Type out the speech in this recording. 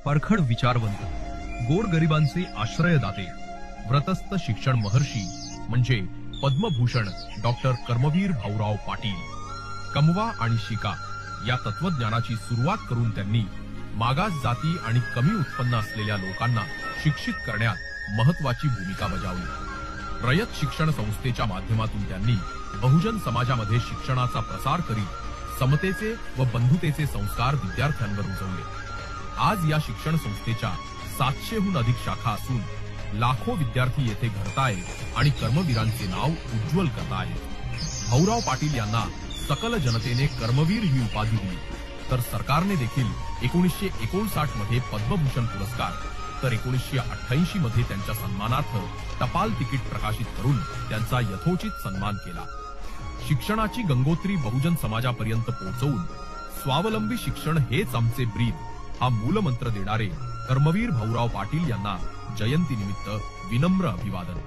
परखड विचारवंत, गोरगरिबांचे आश्रयदाते, व्रतस्थ शिक्षण महर्षी म्हणजे पद्मभूषण डॉक्टर कर्मवीर भाऊराव पाटील। कमवा आणि शिका या तत्वज्ञानाची सुरुवात करून त्यांनी मागास जाती आणि कमी उत्पन्न असलेल्या लोकांना शिक्षित करण्यात महत्वाची भूमिका बजावली। रयत शिक्षण संस्थेच्या माध्यमातून त्यांनी बहुजन समाजामध्ये शिक्षणाचा प्रसार करीत समतेचे व बंधुतेचे संस्कार विद्यार्थ्यांवर रुजवले। आज या शिक्षण संस्थेच्या 700हून अधिक शाखा असून लाखो विद्यार्थी येथे घडतायत आणि कर्मवीरांचे नाव उज्ज्वल करतायत। भाऊराव पाटील यांना सकल जनतेने कर्मवीर ही उपाधी दिली, तर सरकारने देखील 1959 मध्ये पद्मभूषण पुरस्कार तर 1988 मध्ये त्यांच्या सन्मानार्थ टपाल तिकीट प्रकाशित करून त्यांचा यथोचित सन्मान केला। शिक्षणाची गंगोत्री बहुजन समाजापर्यंत पोहोचवून स्वावलंबी शिक्षण हेच आमचे ब्रीद हा मूलमंत्र देणारे कर्मवीर भाऊराव पाटील यांना जयंतीनिमित्त विनम्र अभिवादन।